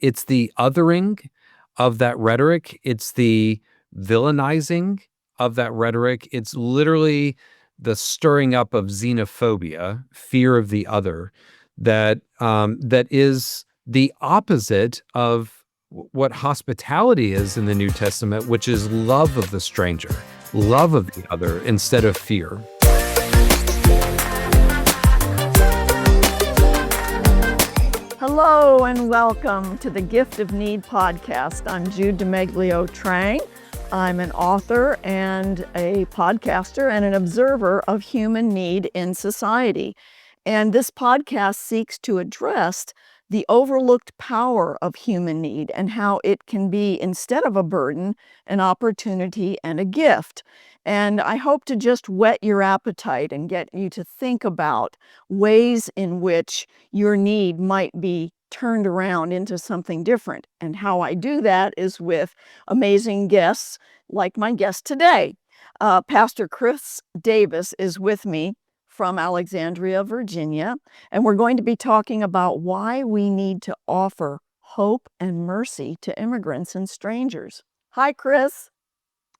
It's the othering of that rhetoric. It's the villainizing of that rhetoric. It's literally the stirring up of xenophobia, fear of the other, that is the opposite of what hospitality is in the New Testament, which is love of the stranger, love of the other instead of fear. Hello and welcome to the Gift of Need podcast. I'm Jude Trang. I'm an author and a podcaster and an observer of human need in society. And this podcast seeks to address the overlooked power of human need and how it can be, instead of a burden, an opportunity and a gift. And I hope to just whet your appetite and get you to think about ways in which your need might be turned around into something different. And how I do that is with amazing guests like my guest today. Pastor Chris Davis is with me from Alexandria, Virginia, and we're going to be talking about why we need to offer hope and mercy to immigrants and strangers. Hi, Chris.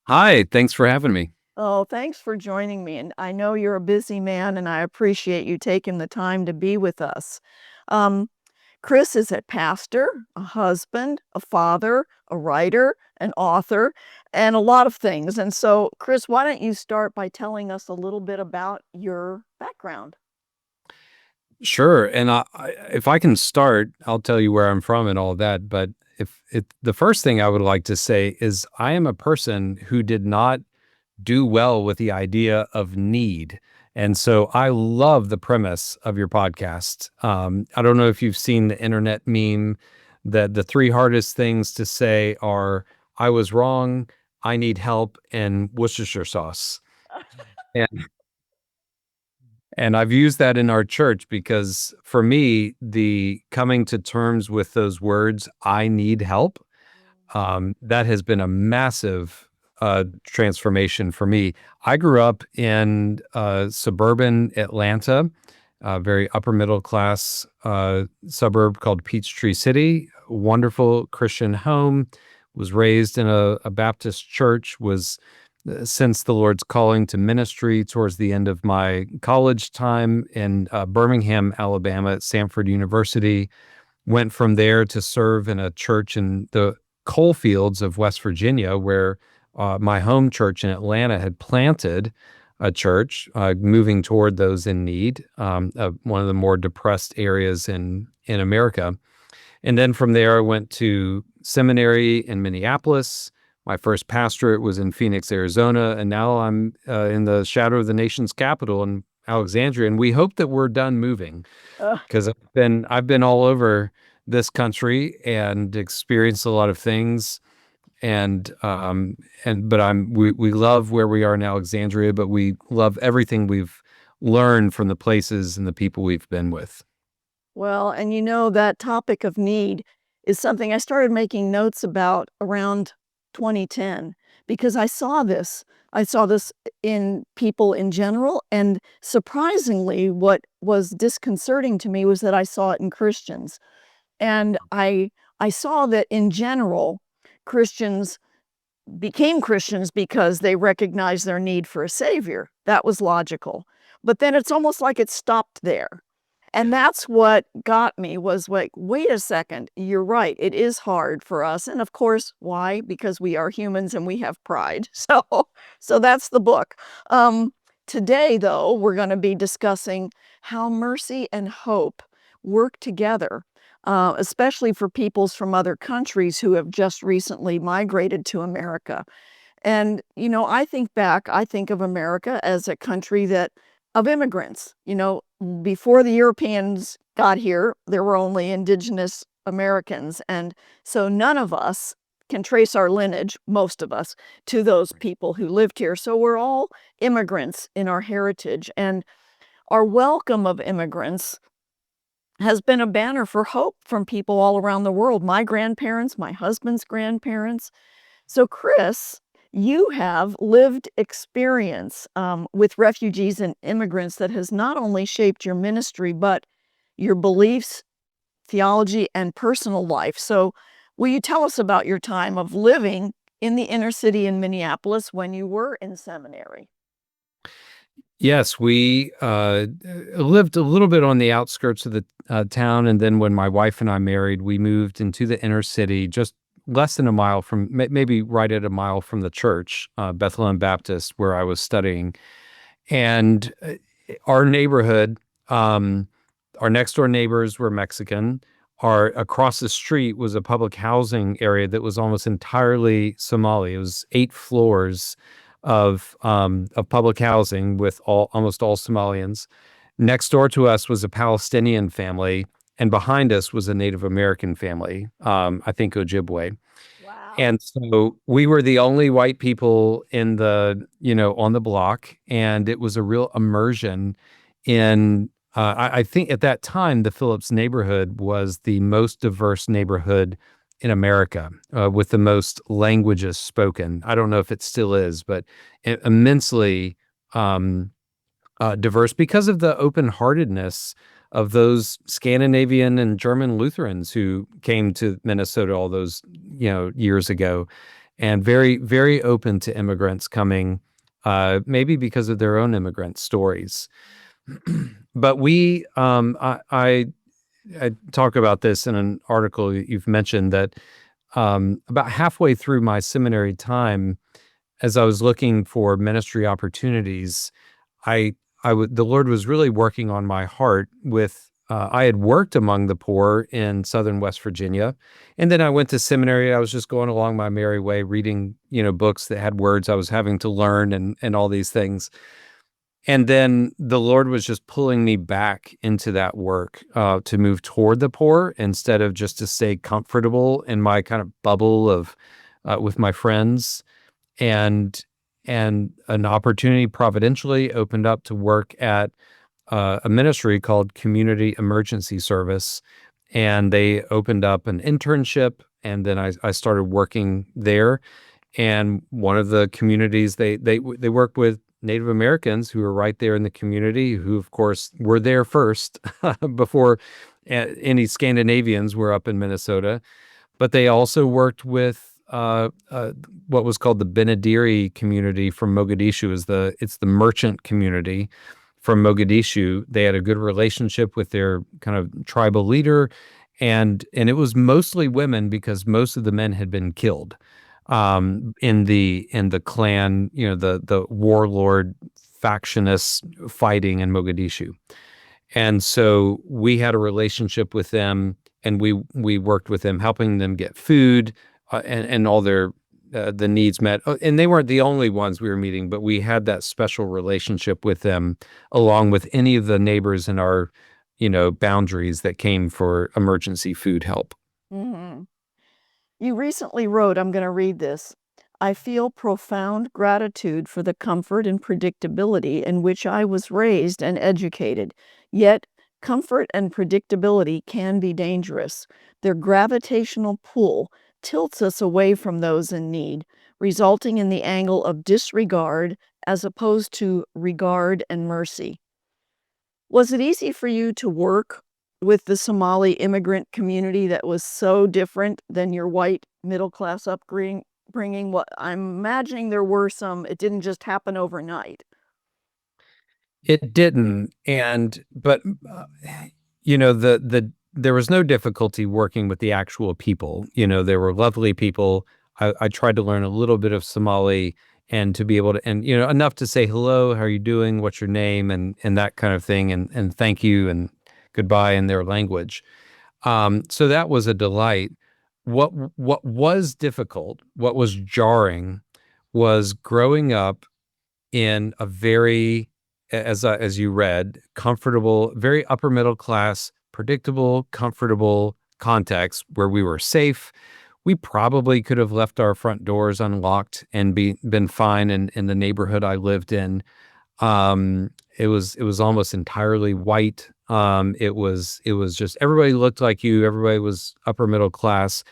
Hi, thanks for having me. Oh, thanks for joining me. And I know you're a busy man, and I appreciate you taking the time to be with us. Chris is a pastor, a husband, a father, a writer, an author, and a lot of things. And so, Chris, why don't you start by telling us a little bit about your background? Sure. And if I can start, I'll tell you where I'm from and all of that. But the first thing I would like to say is I am a person who did not do well with the idea of need. And so I love the premise of your podcast. I don't know if you've seen the internet meme that the three hardest things to say are, I was wrong, I need help, and Worcestershire sauce. And I've used that in our church because for me, the coming to terms with those words, I need help, that has been a massive transformation for me. I grew up in suburban Atlanta, a very upper middle class suburb called Peachtree City. Wonderful Christian home. Was raised in a Baptist church. Was since the Lord's calling to ministry towards the end of my college time in Birmingham, Alabama, at Samford University. Went from there to serve in a church in the coal fields of West Virginia, where my home church in Atlanta had planted a church, moving toward those in need, one of the more depressed areas in America. And then from there, I went to seminary in Minneapolis. My first pastorate was in Phoenix, Arizona, and now I'm in the shadow of the nation's capital in Alexandria. And we hope that we're done moving, because I've been all over this country and experienced a lot of things. But we love where we are in Alexandria, but we love everything we've learned from the places and the people we've been with. Well, and you know, that topic of need is something I started making notes about around 2010 because I saw this in people in general, and surprisingly, what was disconcerting to me was that I saw it in Christians. And I saw that in general, Christians became Christians because they recognized their need for a savior. That was logical. But then it's almost like it stopped there. And that's what got me, was like, wait a second, you're right. It is hard for us. And of course, why? Because we are humans and we have pride. So that's the book. Today, though, we're going to be discussing how mercy and hope work together, especially for peoples from other countries who have just recently migrated to America. And, you know, I think of America as a country of immigrants. You know, before the Europeans got here, there were only indigenous Americans. And so none of us can trace our lineage, most of us, to those people who lived here. So we're all immigrants in our heritage. And our welcome of immigrants has been a banner for hope from people all around the world. My grandparents, my husband's grandparents. So Chris, you have lived experience with refugees and immigrants that has not only shaped your ministry, but your beliefs, theology, and personal life. So, will you tell us about your time of living in the inner city in Minneapolis when you were in seminary? Yes, we lived a little bit on the outskirts of the town, and then when my wife and I married, we moved into the inner city, just less than a mile from, maybe right at a mile from the church, Bethlehem Baptist, where I was studying. And our neighborhood, um, our next door neighbors were Mexican. Our across the street was a public housing area that was almost entirely Somali. It was 8 floors of public housing with almost all Somalians. Next door to us was a Palestinian family, and behind us was a Native American family, I think Ojibwe. Wow. And so we were the only white people on the block, and it was a real immersion in, I think at that time, the Phillips neighborhood was the most diverse neighborhood in America, with the most languages spoken. I don't know if it still is, but immensely, um, diverse because of the open-heartedness of those Scandinavian and German Lutherans who came to Minnesota all those, years ago, and very, very open to immigrants coming, maybe because of their own immigrant stories. But I talk about this in an article you've mentioned that, about halfway through my seminary time, as I was looking for ministry opportunities, I the Lord was really working on my heart with, I had worked among the poor in Southern West Virginia, and then I went to seminary. I was just going along my merry way, reading, books that had words I was having to learn and all these things. And then the Lord was just pulling me back into that work, to move toward the poor instead of just to stay comfortable in my kind of bubble of, with my friends. And an opportunity providentially opened up to work at, a ministry called Community Emergency Service, and they opened up an internship, and then I started working there. And one of the communities they work with Native Americans who are right there in the community, who of course were there first before any Scandinavians were up in Minnesota. But they also worked with, what was called the Benadiri community from Mogadishu. It's the merchant community from Mogadishu. They had a good relationship with their kind of tribal leader, and it was mostly women because most of the men had been killed, in the clan, the warlord factionist fighting in Mogadishu. And so we had a relationship with them, and we worked with them, helping them get food, and all their, the needs met. And they weren't the only ones we were meeting, but we had that special relationship with them, along with any of the neighbors in our, boundaries that came for emergency food help. Mhm. You recently wrote, I'm going to read this. I feel profound gratitude for the comfort and predictability in which I was raised and educated. Yet, comfort and predictability can be dangerous. Their gravitational pull tilts us away from those in need, resulting in the angle of disregard as opposed to regard and mercy. Was it easy for you to work with the Somali immigrant community that was so different than your white middle class upbringing? What I'm imagining there were some, it didn't just happen overnight. It didn't, but, there was no difficulty working with the actual people. They were lovely people. I tried to learn a little bit of Somali, and to be able to, and, enough to say hello, how are you doing, what's your name, and that kind of thing, and thank you and goodbye in their language. So that was a delight. What was difficult, what was jarring, was growing up in a very, as you read, comfortable, very upper middle class, predictable, comfortable context where we were safe. We probably could have left our front doors unlocked and been fine in the neighborhood I lived in. It was almost entirely white. It was just everybody looked like you. Everybody was upper middle class,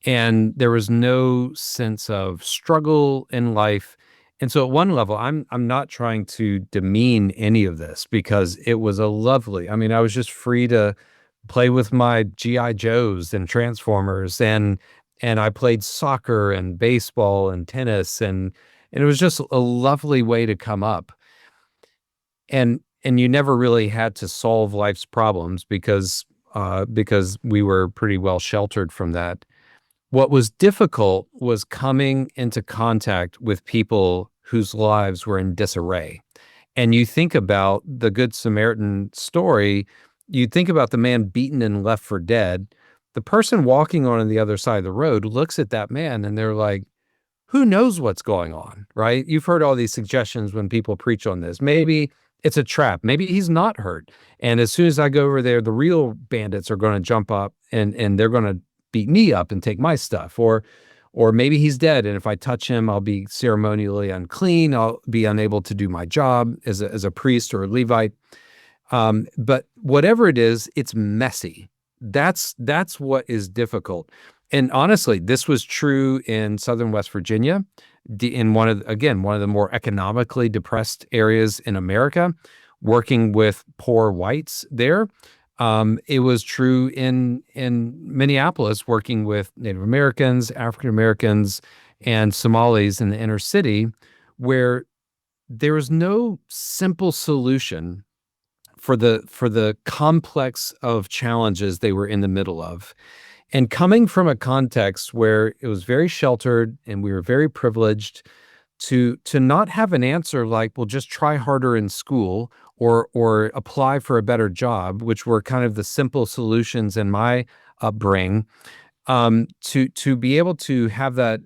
and there was no sense of struggle in life. And so at one level, I'm not trying to demean any of this, because it was a lovely, I mean, I was just free to play with my GI Joes and Transformers, and I played soccer and baseball and tennis, and it was just a lovely way to come up. And you never really had to solve life's problems because we were pretty well sheltered from that. What was difficult was coming into contact with people whose lives were in disarray. And you think about the Good Samaritan story, you think about the man beaten and left for dead. The person walking on the other side of the road looks at that man and they're like, who knows what's going on, right? You've heard all these suggestions when people preach on this. Maybe it's a trap. Maybe he's not hurt. And as soon as I go over there, the real bandits are going to jump up and they're going to beat me up and take my stuff. Or maybe he's dead. And if I touch him, I'll be ceremonially unclean. I'll be unable to do my job as a priest or a Levite. But whatever it is, it's messy. That's what is difficult. And honestly, this was true in Southern West Virginia, in one of the more economically depressed areas in America, working with poor whites there. It was true in Minneapolis, working with Native Americans, African Americans, and Somalis in the inner city, where there was no simple solution for the complex of challenges they were in the middle of. And coming from a context where it was very sheltered and we were very privileged, to not have an answer like, well, just try harder in school or apply for a better job, which were kind of the simple solutions in my upbringing, to be able to have that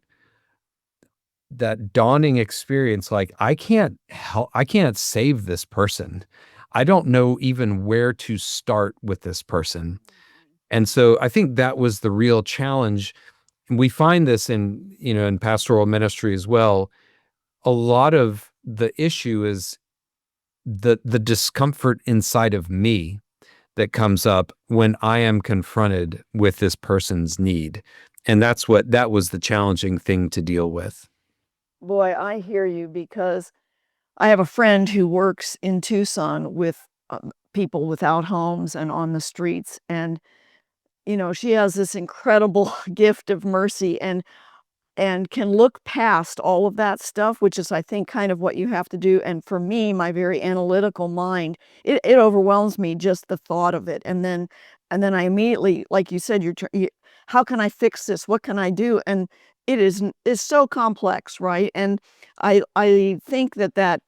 dawning experience, like, I can't help, I can't save this person. I don't know even where to start with this person. And so I think that was the real challenge. And we find this in pastoral ministry as well. A lot of the issue is the discomfort inside of me that comes up when I am confronted with this person's need. And that was the challenging thing to deal with. Boy, I hear you, because I have a friend who works in Tucson with people without homes and on the streets. And, she has this incredible gift of mercy and can look past all of that stuff, which is, I think, kind of what you have to do. And for me, my very analytical mind, it overwhelms me, just the thought of it. And then I immediately, like you said, how can I fix this? What can I do? And it's so complex, right? And I think that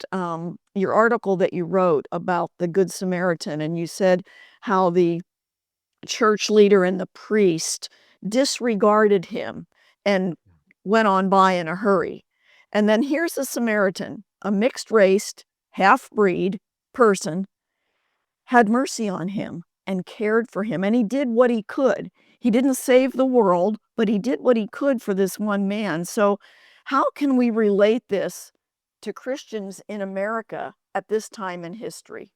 your article that you wrote about the Good Samaritan, and you said how the church leader and the priest disregarded him and went on by in a hurry. And then here's the Samaritan, a mixed race, half-breed person, had mercy on him and cared for him. And he did what he could. He didn't save the world, but he did what he could for this one man. So how can we relate this to Christians in America at this time in history?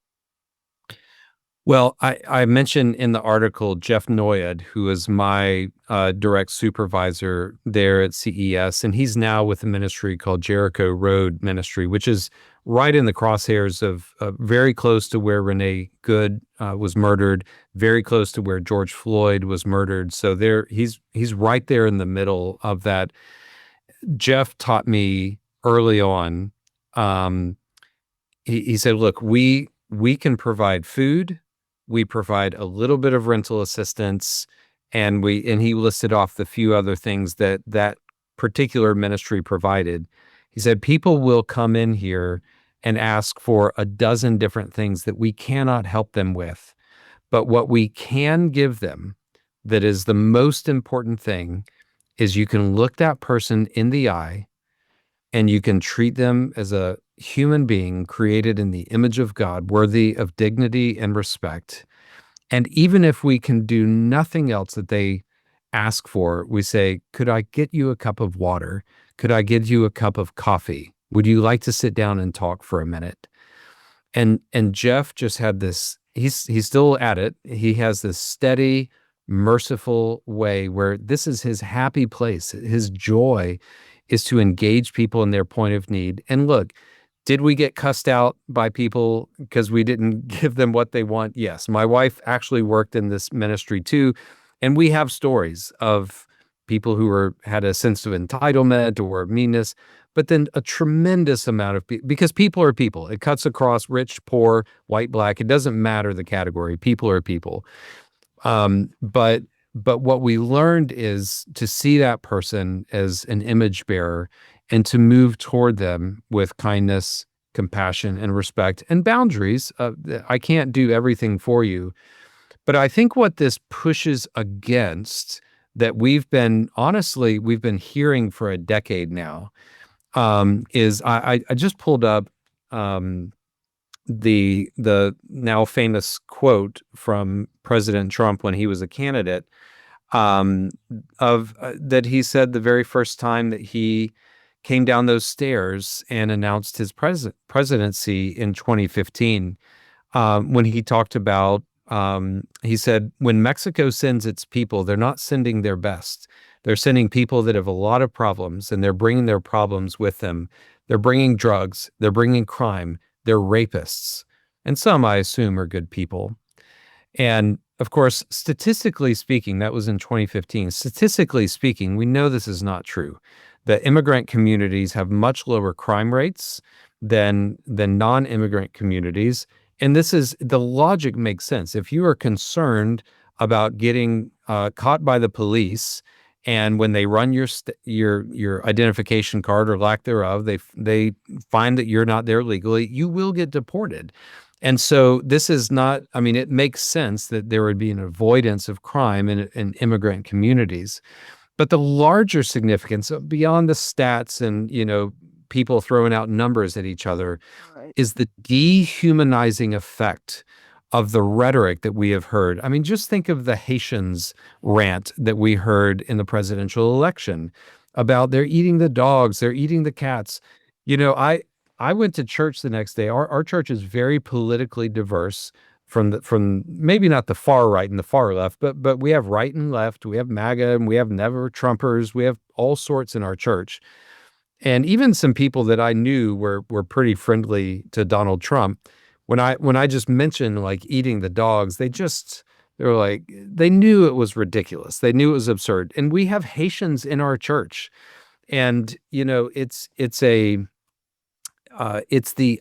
Well, I mentioned in the article Jeff Noyad, who is my direct supervisor there at CES, and he's now with a ministry called Jericho Road Ministry, which is right in the crosshairs of very close to where Renee Good was murdered, very close to where George Floyd was murdered. So he's right there in the middle of that. Jeff taught me early on. He said, "Look, we can provide food." We provide a little bit of rental assistance, and he listed off the few other things that particular ministry provided. He said, people will come in here and ask for a dozen different things that we cannot help them with. But what we can give them, that is the most important thing, is you can look that person in the eye and you can treat them as a human being created in the image of God, worthy of dignity and respect. And even if we can do nothing else that they ask for, we say, could I get you a cup of water? Could I give you a cup of coffee? Would you like to sit down and talk for a minute? And Jeff just had this, he's still at it. He has this steady, merciful way where this is his happy place. His joy is to engage people in their point of need. And look, Did we get cussed out by people because we didn't give them what they want? Yes. My wife actually worked in this ministry too, and we have stories of people who had a sense of entitlement or meanness, but then a tremendous amount of people, because people are people. It cuts across rich, poor, white, black. It doesn't matter the category. People are people. But what we learned is to see that person as an image bearer and to move toward them with kindness, compassion, and respect and boundaries. I can't do everything for you, but I think what this pushes against, that we've been hearing for a decade now, is I just pulled up um, the now famous quote from President Trump when he was a candidate, um, of that he said the very first time that he came down those stairs and announced his presidency in 2015, when he talked about, he said, when Mexico sends its people, they're not sending their best. They're sending people that have a lot of problems, and they're bringing their problems with them. They're bringing drugs. They're bringing crime. They're rapists. And some, I assume, are good people. And of course, statistically speaking, that was in 2015. Statistically speaking, we know this is not true. The immigrant communities have much lower crime rates than non-immigrant communities. And this is, the logic makes sense. If you are concerned about getting caught by the police, and when they run your identification card or lack thereof, they find that you're not there legally, you will get deported. And so this is not, I mean, it makes sense that there would be an avoidance of crime in immigrant communities. But the larger significance beyond the stats and, people throwing out numbers at each other Right. is the dehumanizing effect of the rhetoric that we have heard. I mean, just think of the Haitians rant that we heard in the presidential election about they're eating the dogs, they're eating the cats. I went to church the next day. Our church is very politically diverse, from maybe not the far right and the far left, but we have right and left. We have MAGA and we have never Trumpers. We have all sorts in our church. And even some people that I knew were pretty friendly to Donald Trump. When I just mentioned like eating the dogs, they were like, they knew it was ridiculous. They knew it was absurd. And we have Haitians in our church. And it's the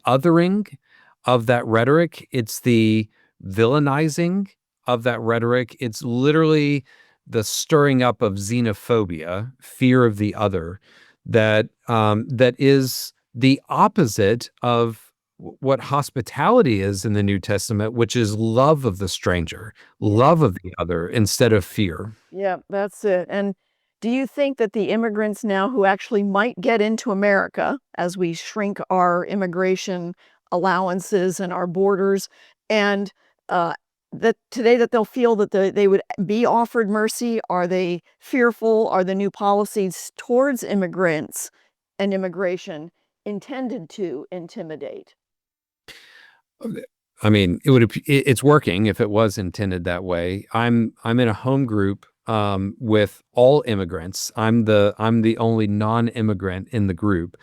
othering of that rhetoric. It's the villainizing of that rhetoric. It's literally the stirring up of xenophobia, fear of the other, that is the opposite of what hospitality is in the New Testament, which is love of the stranger, love of the other instead of fear. Yeah, that's it. And do you think that the immigrants now who actually might get into America as we shrink our immigration allowances and our borders, and that today that they'll feel that they would be offered mercy? Are they fearful? Are the new policies towards immigrants and immigration intended to intimidate? I mean, it's working if it was intended that way. I'm in a home group with all immigrants. I'm the only non-immigrant in the group,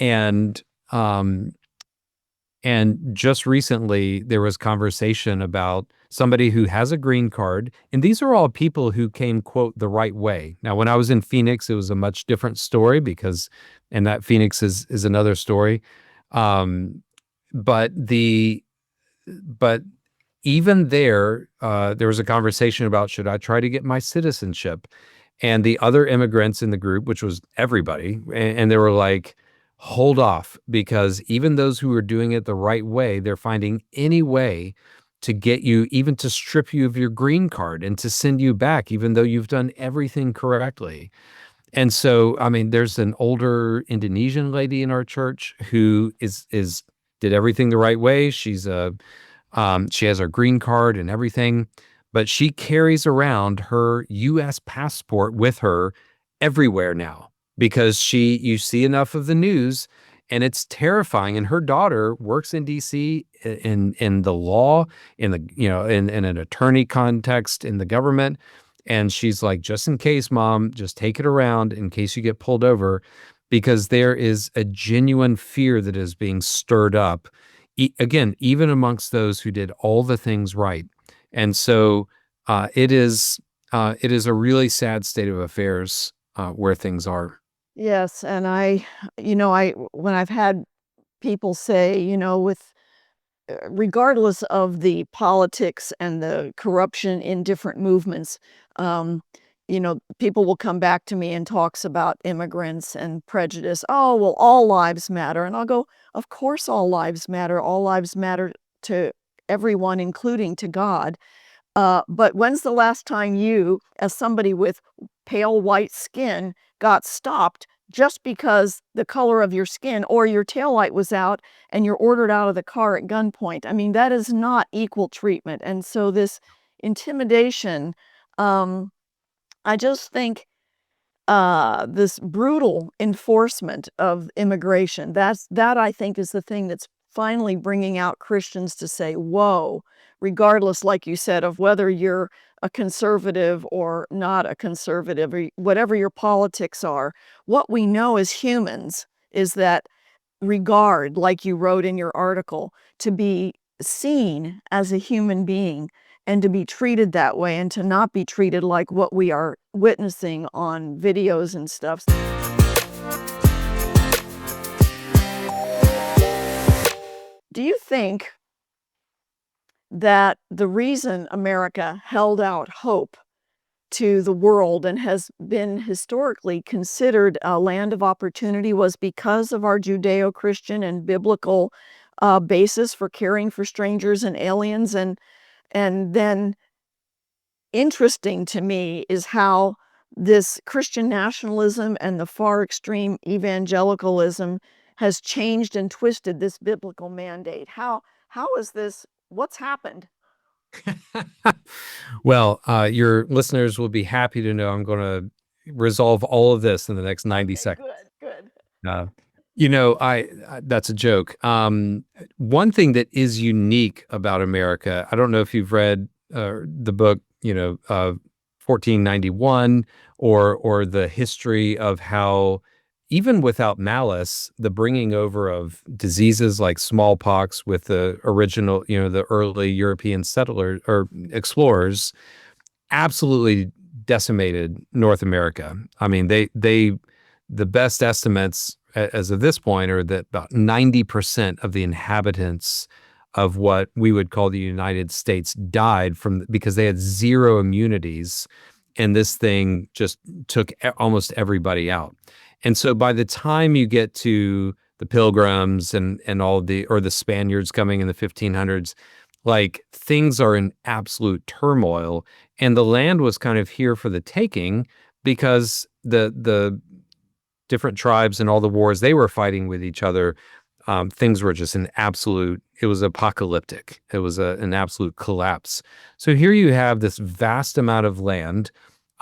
and um, and just recently there was conversation about somebody who has a green card, and these are all people who came, quote, the right way. Now, when I was in Phoenix, it was a much different story and that Phoenix is another story. Um, but the but even there was a conversation about, should I try to get my citizenship? And the other immigrants in the group, which was everybody, and they were like, hold off, because even those who are doing it the right way, they're finding any way to get you, even to strip you of your green card and to send you back, even though you've done everything correctly. And so, I mean, there's an older Indonesian lady in our church who did everything the right way. She has her green card and everything, but she carries around her U.S. passport with her everywhere now because you see enough of the news, and it's terrifying. And her daughter works in D.C. in the law, in the in an attorney context in the government, and she's like, just in case, mom, just take it around in case you get pulled over. because there is a genuine fear that is being stirred up, again, even amongst those who did all the things right. And so it is a really sad state of affairs where things are. Yes, and when I've had people say, with regardless of the politics and the corruption in different movements, um, people will come back to me and talks about immigrants and prejudice. Oh, well, all lives matter. And I'll go, of course, all lives matter. All lives matter to everyone, including to God. But when's the last time you, as somebody with pale white skin, got stopped just because the color of your skin or your taillight was out and you're ordered out of the car at gunpoint? I mean, that is not equal treatment. And so this intimidation, um, I just think this brutal enforcement of immigration, that I think is the thing that's finally bringing out Christians to say, whoa, regardless, like you said, of whether you're a conservative or not a conservative, or whatever your politics are, what we know as humans is that regard, like you wrote in your article, to be seen as a human being and to be treated that way and to not be treated like what we are witnessing on videos and stuff. Do you think that the reason America held out hope to the world and has been historically considered a land of opportunity was because of our Judeo-Christian and biblical basis for caring for strangers and aliens? And then interesting to me is how this Christian nationalism and the far extreme evangelicalism has changed and twisted this biblical mandate. How is this? What's happened? Well, your listeners will be happy to know I'm going to resolve all of this in the next 90 Okay, seconds. good, good. Uh, that's a joke. One thing that is unique about America, I don't know if you've read the book, 1491, or the history of how, even without malice, the bringing over of diseases like smallpox with the original, the early European settlers or explorers absolutely decimated North America. I mean, the best estimates as of this point are that about 90% of the inhabitants of what we would call the United States died because they had zero immunities, and this thing just took almost everybody out. And so by the time you get to the Pilgrims and all the Spaniards coming in the 1500s, like, things are in absolute turmoil, and the land was kind of here for the taking because the different tribes and all the wars they were fighting with each other, things were just it was apocalyptic. It was an absolute collapse. So here you have this vast amount of land,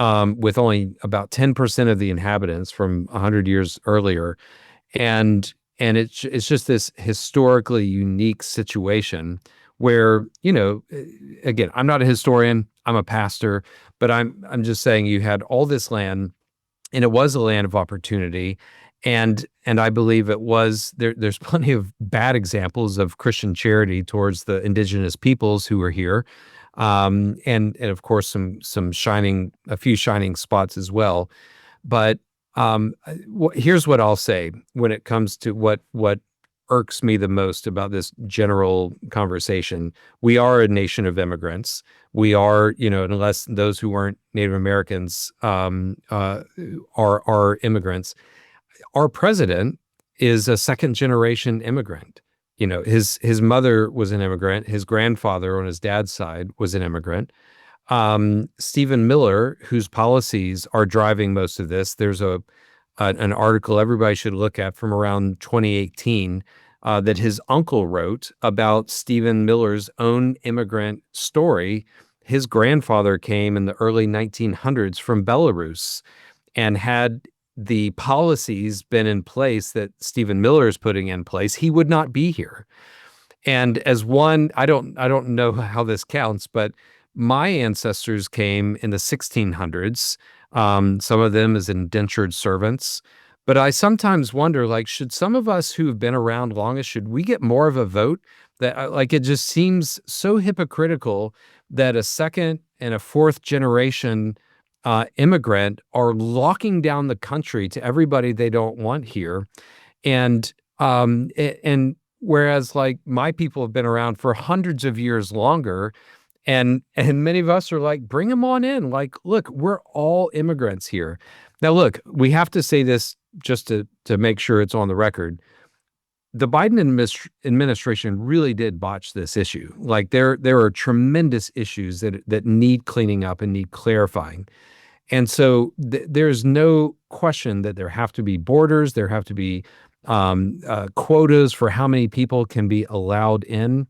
with only about 10% of the inhabitants from 100 years earlier. And it's just this historically unique situation where, again, I'm not a historian, I'm a pastor, but I'm just saying you had all this land, and it was a land of opportunity. And I believe there's plenty of bad examples of Christian charity towards the indigenous peoples who were here. And of course a few shining spots as well. But here's what I'll say when it comes to what irks me the most about this general conversation. We are a nation of immigrants. We are, unless those who weren't Native Americans are immigrants. Our president is a second generation immigrant. His mother was an immigrant. His grandfather on his dad's side was an immigrant. Stephen Miller, whose policies are driving most of this. There's an article everybody should look at from around 2018 that his uncle wrote about Stephen Miller's own immigrant story. His grandfather came in the early 1900s from Belarus, and had the policies been in place that Stephen Miller is putting in place, he would not be here. And as one, I don't know how this counts, but my ancestors came in the 1600s. Some of them as indentured servants, But I sometimes wonder, like, should some of us who have been around longest, should we get more of a vote? That like it just seems so hypocritical that a second and a fourth generation immigrant are locking down the country to everybody they don't want here, and whereas like my people have been around for hundreds of years longer, and many of us are like, bring them on in. Like, look, we're all immigrants here. Now, look, we have to say this just to make sure it's on the record. The Biden administration really did botch this issue. Like, there are tremendous issues that need cleaning up and need clarifying. And so there's no question that there have to be borders, there have to be quotas for how many people can be allowed in,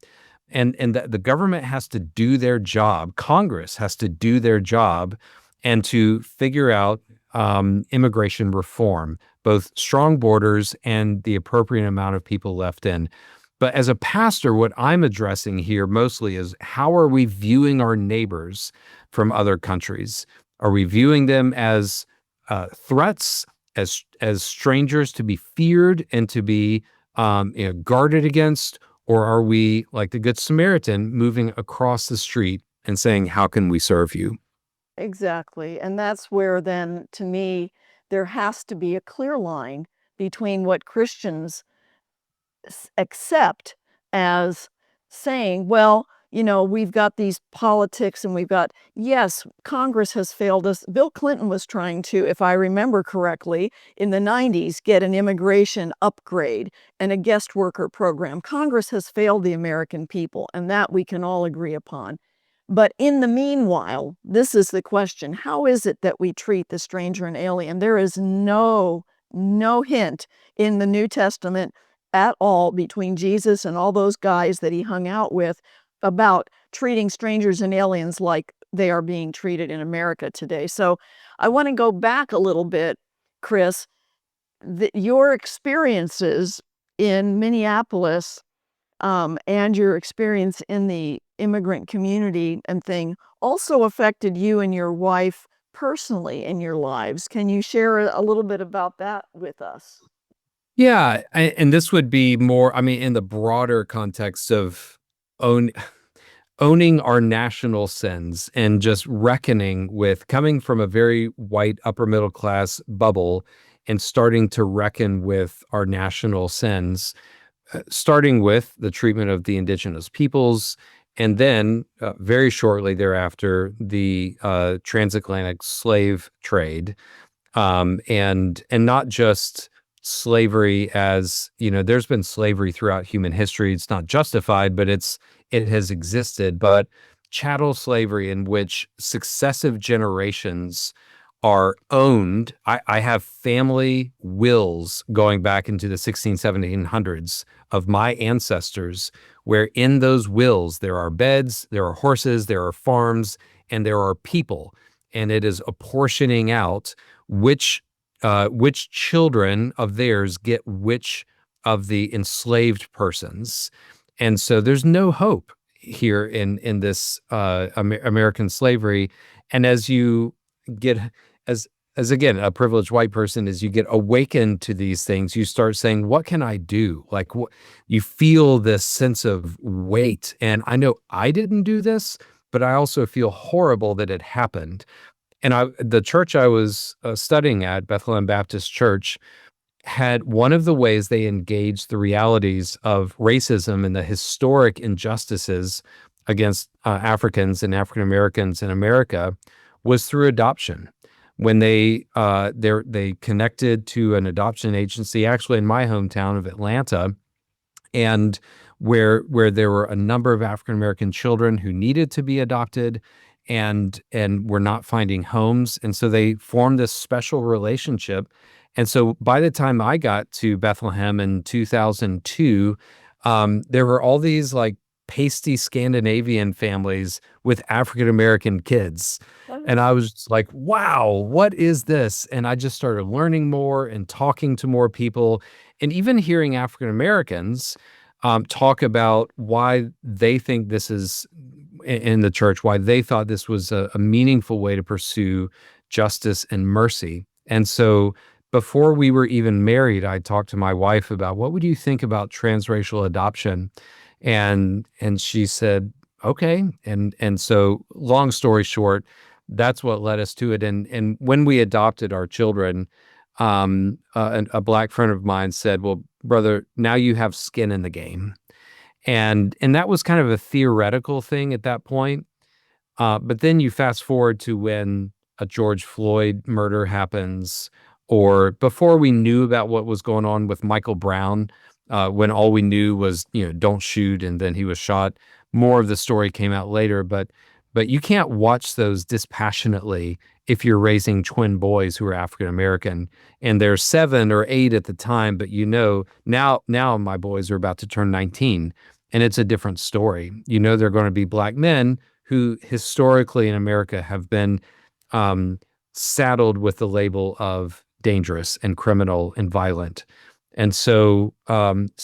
and that the government has to do their job. Congress has to do their job, and to figure out immigration reform, both strong borders and the appropriate amount of people left in. But as a pastor, what I'm addressing here mostly is, how are we viewing our neighbors from other countries? Are we viewing them as threats, as strangers to be feared and to be guarded against? Or are we, like the Good Samaritan, moving across the street and saying, how can we serve you? Exactly. And that's where then, to me, there has to be a clear line between what Christians accept as saying, well, we've got these politics and we've got, yes, Congress has failed us. Bill Clinton was trying to, if I remember correctly, in the 90s, get an immigration upgrade and a guest worker program. Congress has failed the American people, and that we can all agree upon. But in the meanwhile, this is the question: how is it that we treat the stranger and alien? There is no hint in the New Testament at all, between Jesus and all those guys that he hung out with, about treating strangers and aliens like they are being treated in America today. So I want to go back a little bit, Chris. Your experiences in Minneapolis, and your experience in the immigrant community and thing, also affected you and your wife personally in your lives. Can you share a little bit about that with us? Yeah, and this would be more, I mean, in the broader context of own owning our national sins and just reckoning with coming from a very white upper middle class bubble and starting to reckon with our national sins, starting with the treatment of the indigenous peoples, and then very shortly thereafter, the transatlantic slave trade, and not just slavery as, there's been slavery throughout human history. It's not justified, but it has existed. But chattel slavery, in which successive generations are owned. I have family wills going back into the 1700s of my ancestors, where in those wills there are beds, there are horses, there are farms, and there are people. And it is apportioning out which children of theirs get which of the enslaved persons. And so there's no hope here in this American slavery. And as you get, as again, a privileged white person, as you get awakened to these things, you start saying, what can I do? Like, you feel this sense of weight. And I know I didn't do this, but I also feel horrible that it happened. And the church I was studying at, Bethlehem Baptist Church, had one of the ways they engaged the realities of racism and the historic injustices against Africans and African Americans in America was through adoption. When they connected to an adoption agency, actually in my hometown of Atlanta, and where there were a number of African American children who needed to be adopted and were not finding homes. And so they formed this special relationship. And so by the time I got to Bethlehem in 2002, there were all these like pasty Scandinavian families with African American kids. And I was just like, wow, what is this? And I just started learning more and talking to more people, and even hearing African Americans talk about why they think this is in the church, why they thought this was a meaningful way to pursue justice and mercy. And so before we were even married, I talked to my wife about what would you think about transracial adoption, and she said, okay. And so, long story short, that's what led us to it. And when we adopted our children, a black friend of mine said, "Well, brother, now you have skin in the game." And that was kind of a theoretical thing at that point. But then you fast forward to when a George Floyd murder happens, or before we knew about what was going on with Michael Brown, when all we knew was, don't shoot, and then he was shot. More of the story came out later, but you can't watch those dispassionately if you're raising twin boys who are African American, and they're 7 or 8 at the time, but now my boys are about to turn 19, and it's a different story. They're going to be black men who historically in America have been saddled with the label of dangerous and criminal and violent. And so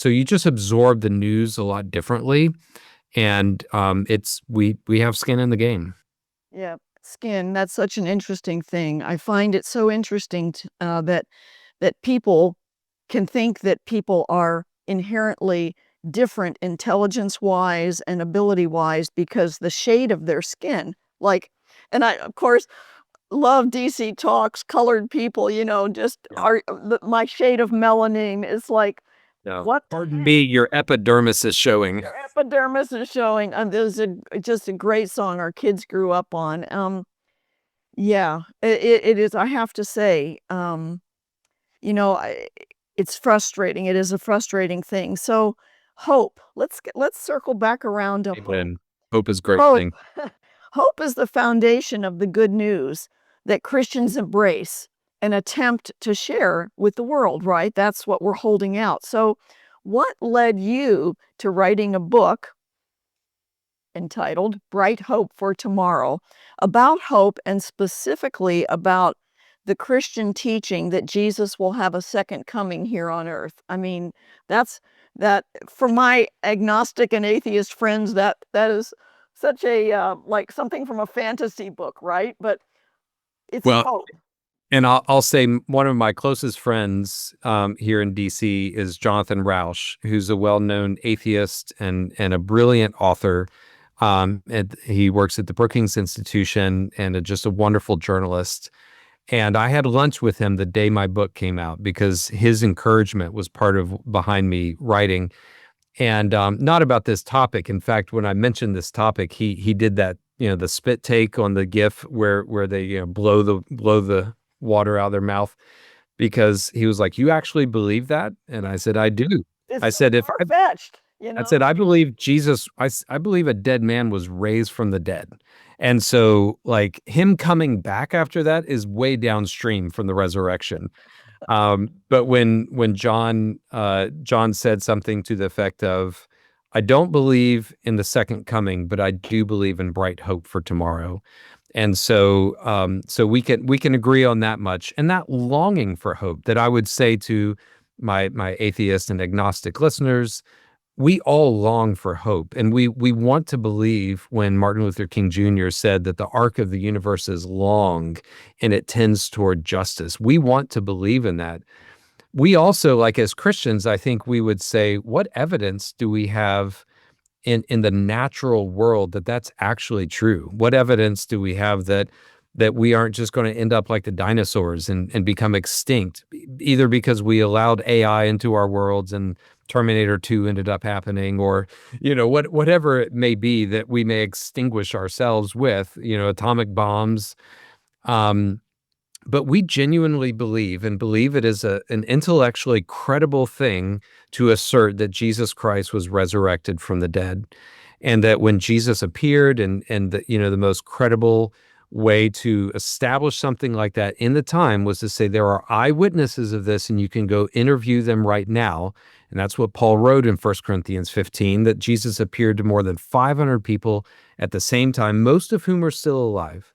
you just absorb the news a lot differently. And we have skin in the game. Yeah, skin, that's such an interesting thing. I find it so interesting that people can think that people are inherently different intelligence-wise and ability-wise because the shade of their skin. Like, and I, of course, love DC Talks, colored people, just Yeah. my shade of melanin is like, No. what the Pardon heck? me, your epidermis is showing. Your epidermis is showing. There's just a great song our kids grew up on. Yeah, it is. I have to say, you know, I, it's frustrating. It is a frustrating thing. So, hope. Let's circle back around to hope. Amen. Hope is a great Hope. thing. Hope is the foundation of the good news that Christians embrace and attempt to share with the world, right? That's what we're holding out. So, what led you to writing a book entitled Bright Hope for Tomorrow about hope and specifically about the Christian teaching that Jesus will have a second coming here on earth? I mean, that's that for my agnostic and atheist friends, that is such a like something from a fantasy book, right? But it's Well, hope. and I'll say one of my closest friends here in DC is Jonathan Rausch, who's a well-known atheist and a brilliant author. And he works at the Brookings Institution and just a wonderful journalist. And I had lunch with him the day my book came out because his encouragement was part of behind me writing. And not about this topic. In fact, when I mentioned this topic, he did that, the spit take on the GIF where they blow the water out of their mouth, because he was like, "You actually believe that?" And I said, "I do." It's I so said, "If far-fetched, I said I believe Jesus, I believe a dead man was raised from the dead." And so, like, him coming back after that is way downstream from the resurrection. But when John said something to the effect of, "I don't believe in the second coming, but I do believe in bright hope for tomorrow." And so we can agree on that much, and that longing for hope that I would say to my atheist and agnostic listeners, we all long for hope, and we want to believe when Martin Luther King Jr. said that the arc of the universe is long and it tends toward justice. We want to believe in that. We also, like as Christians, I think we would say, what evidence do we have in the natural world that that's actually true? What evidence do we have that we aren't just going to end up like the dinosaurs and become extinct, either because we allowed AI into our worlds and Terminator 2 ended up happening, or whatever it may be that we may extinguish ourselves with, atomic bombs. Um, but we genuinely believe it is an intellectually credible thing to assert that Jesus Christ was resurrected from the dead, and that when Jesus appeared, and the most credible way to establish something like that in the time was to say there are eyewitnesses of this, and you can go interview them right now. And that's what Paul wrote in 1 Corinthians 15, that Jesus appeared to more than 500 people at the same time, most of whom are still alive.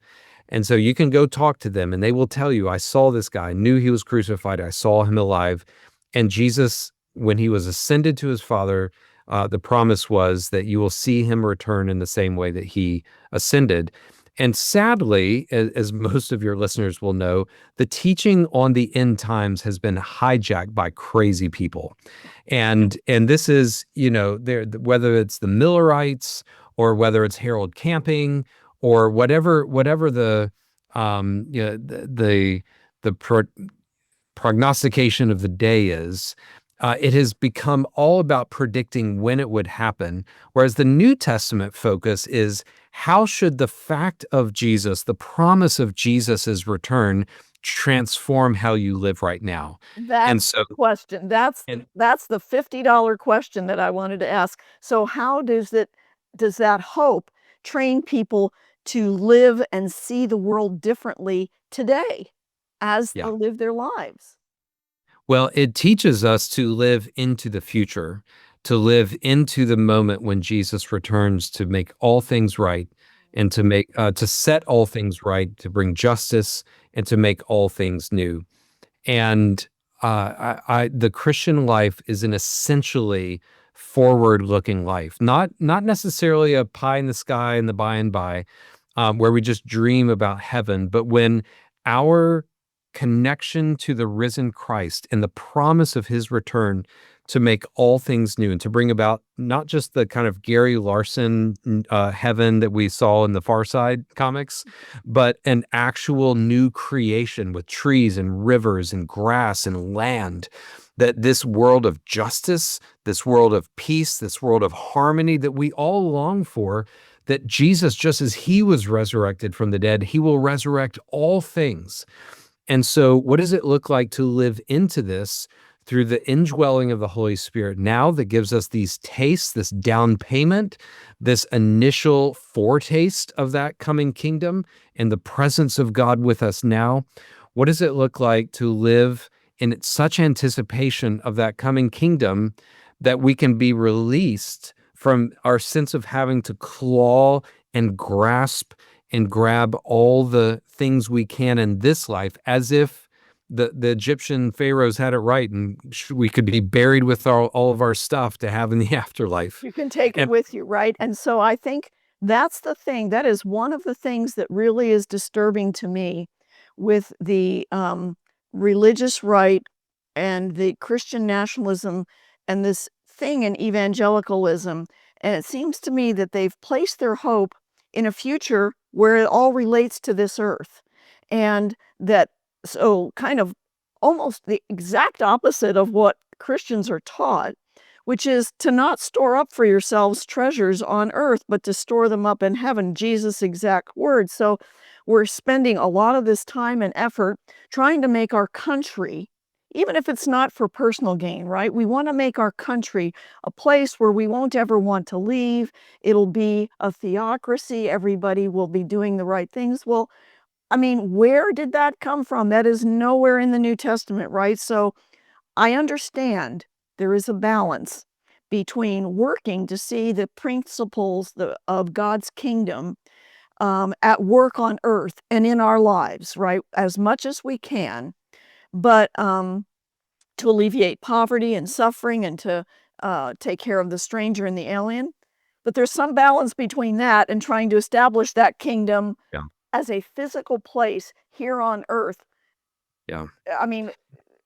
And so you can go talk to them and they will tell you, "I saw this guy, knew he was crucified. I saw him alive." And Jesus, when he was ascended to his Father, the promise was that you will see him return in the same way that he ascended. And sadly, as most of your listeners will know, the teaching on the end times has been hijacked by crazy people. And this is, there, whether it's the Millerites or whether it's Harold Camping or whatever the the prognostication of the day is, it has become all about predicting when it would happen. Whereas the New Testament focus is how should the fact of Jesus, the promise of Jesus's return, transform how you live right now? And That's so, the question. That's and that's the $50 question that I wanted to ask. So how does that hope train people to live and see the world differently today as yeah. they live their lives? Well, it teaches us to live into the future, to live into the moment when Jesus returns to make all things right and to set all things right, to bring justice and to make all things new. And the Christian life is an essentially forward-looking life, not necessarily a pie in the sky in the by and by, where we just dream about heaven, but when our connection to the risen Christ and the promise of his return to make all things new and to bring about not just the kind of Gary Larson heaven that we saw in the Far Side comics, but an actual new creation with trees and rivers and grass and land. That this world of justice, this world of peace, this world of harmony that we all long for, that Jesus, just as he was resurrected from the dead, he will resurrect all things. And so, what does it look like to live into this through the indwelling of the Holy Spirit now that gives us these tastes, this down payment, this initial foretaste of that coming kingdom and the presence of God with us now? What does it look like to live in such anticipation of that coming kingdom that we can be released from our sense of having to claw and grasp and grab all the things we can in this life, as if the Egyptian pharaohs had it right and we could be buried with all of our stuff to have in the afterlife. You can take it And with you, right? And so I think that's the thing. That is one of the things that really is disturbing to me with the religious right and the Christian nationalism and this thing in evangelicalism. And it seems to me that they've placed their hope in a future where it all relates to this earth. And that, so kind of almost the exact opposite of what Christians are taught, which is to not store up for yourselves treasures on earth, but to store them up in heaven, Jesus' exact words. So we're spending a lot of this time and effort trying to make our country, even if it's not for personal gain, right? We want to make our country a place where we won't ever want to leave. It'll be a theocracy. Everybody will be doing the right things. Well, I mean, where did that come from? That is nowhere in the New Testament, right? So I understand there is a balance between working to see the principles of God's kingdom at work on earth and in our lives, right? As much as we can, but to alleviate poverty and suffering and to take care of the stranger and the alien. But there's some balance between that and trying to establish that kingdom yeah, as a physical place here on earth. yeah. I mean, I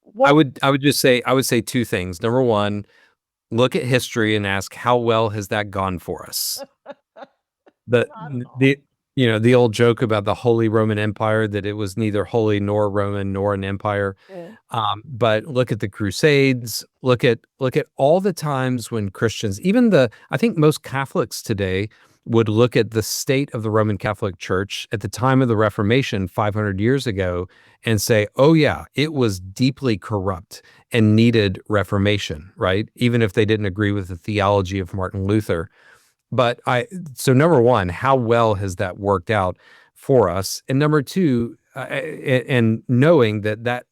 what would I would just say I would say two things. Number one, look at history and ask how well has that gone for us? The not at all. the the old joke about the Holy Roman Empire, that it was neither holy nor Roman nor an empire. Yeah. But look at the Crusades. Look at all the times when Christians, even I think most Catholics today would look at the state of the Roman Catholic Church at the time of the Reformation 500 years ago and say, "Oh yeah, it was deeply corrupt and needed reformation," right? Even if they didn't agree with the theology of Martin Luther. But so number one, how well has that worked out for us? And number two, and knowing that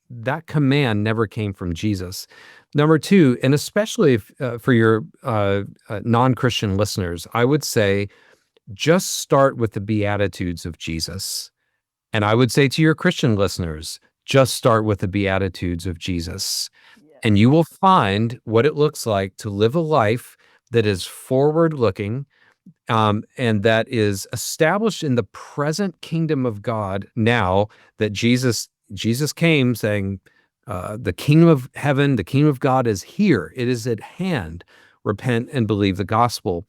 command never came from Jesus. Number two, and especially if, for your non-Christian listeners, I would say just start with the Beatitudes of Jesus. And I would say to your Christian listeners, just start with the Beatitudes of Jesus. Yeah. And you will find what it looks like to live a life that is forward looking, and that is established in the present kingdom of God now that Jesus came saying, the kingdom of heaven, the kingdom of God is here. It is at hand. Repent and believe the gospel.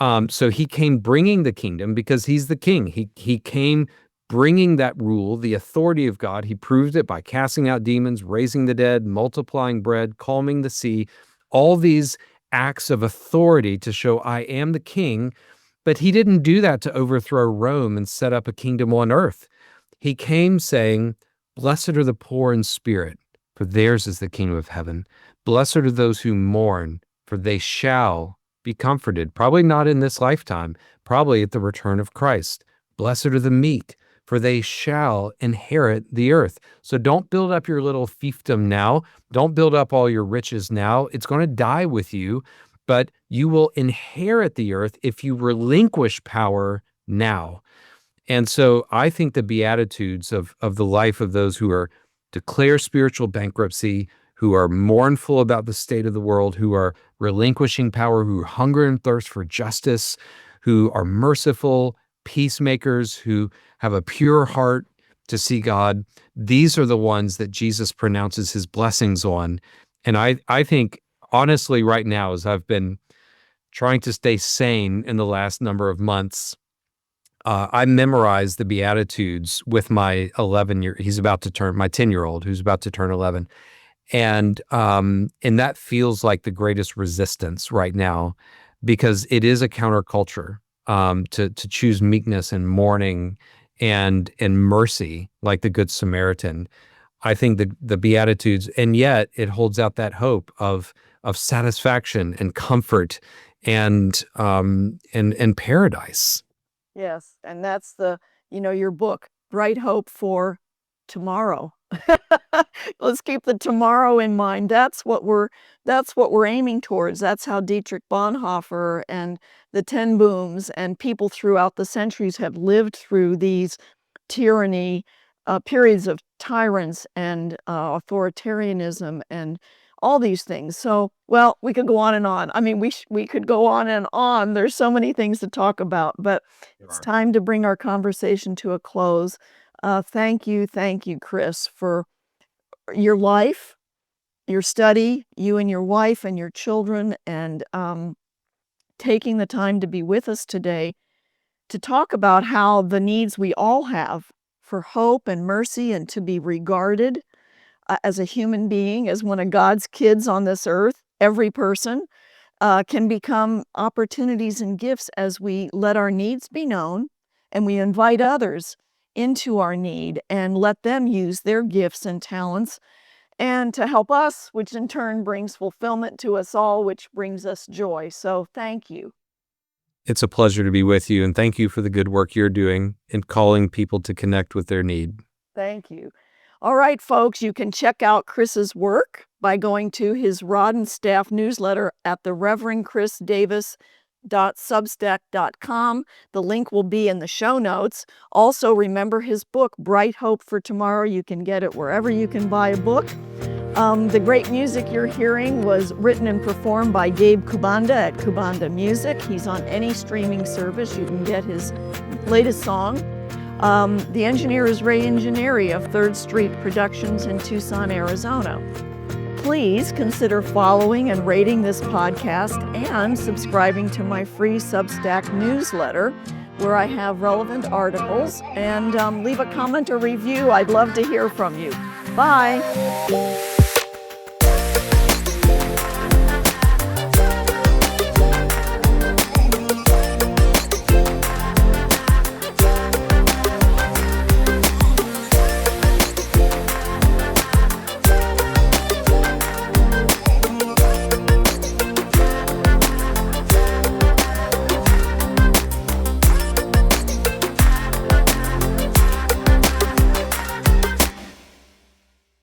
So he came bringing the kingdom because he's the king. He came bringing that rule, the authority of God. He proved it by casting out demons, raising the dead, multiplying bread, calming the sea, all these acts of authority to show I am the king. But he didn't do that to overthrow Rome and set up a kingdom on earth. He came saying, blessed are the poor in spirit, for theirs is the kingdom of heaven. Blessed are those who mourn, for they shall be comforted. Probably not in this lifetime, probably at the return of Christ. Blessed are the meek, for they shall inherit the earth. So don't build up your little fiefdom now. Don't build up all your riches now. It's going to die with you, but you will inherit the earth if you relinquish power now. And so I think the Beatitudes of the life of those who are declare spiritual bankruptcy, who are mournful about the state of the world, who are relinquishing power, who hunger and thirst for justice, who are merciful, peacemakers, who have a pure heart to see God. These are the ones that Jesus pronounces his blessings on. And I think, honestly, right now, as I've been trying to stay sane in the last number of months, I memorized the Beatitudes with my 11-year, he's about to turn, my 10-year-old, who's about to turn 11. And that feels like the greatest resistance right now, because it is a counterculture to choose meekness and mourning and mercy, like the Good Samaritan. I think the Beatitudes, and yet it holds out that hope of satisfaction and comfort and paradise. Yes, and that's your book, Bright Hope for Tomorrow. Let's keep the tomorrow in mind. That's what we're aiming towards. That's how Dietrich Bonhoeffer and the Ten Booms and people throughout the centuries have lived through these tyranny, periods of tyrants and authoritarianism and all these things. So, well, we could go on and on. I mean, we could go on and on. There's so many things to talk about, but it's time to bring our conversation to a close. Thank you, Chris, for your life, your study, you and your wife and your children, and taking the time to be with us today to talk about how the needs we all have for hope and mercy and to be regarded as a human being, as one of God's kids on this earth, every person, can become opportunities and gifts as we let our needs be known and we invite others into our need and let them use their gifts and talents and to help us, which in turn brings fulfillment to us all, which brings us joy. So thank you. It's a pleasure to be with you, and thank you for the good work you're doing in calling people to connect with their need. Thank you. All right, folks, you can check out Chris's work by going to his Rod and Staff newsletter at the Reverend Chris Davis.substack.com. The link will be in the show notes. Also, remember his book, Bright Hope for Tomorrow. You can get it wherever you can buy a book. The great music you're hearing was written and performed by Gabe Kubanda at Kubanda Music. He's on any streaming service. You can get his latest song. The engineer is Ray Ingenieri of 3rd Street Productions in Tucson, Arizona. Please consider following and rating this podcast and subscribing to my free Substack newsletter, where I have relevant articles, and leave a comment or review. I'd love to hear from you. Bye.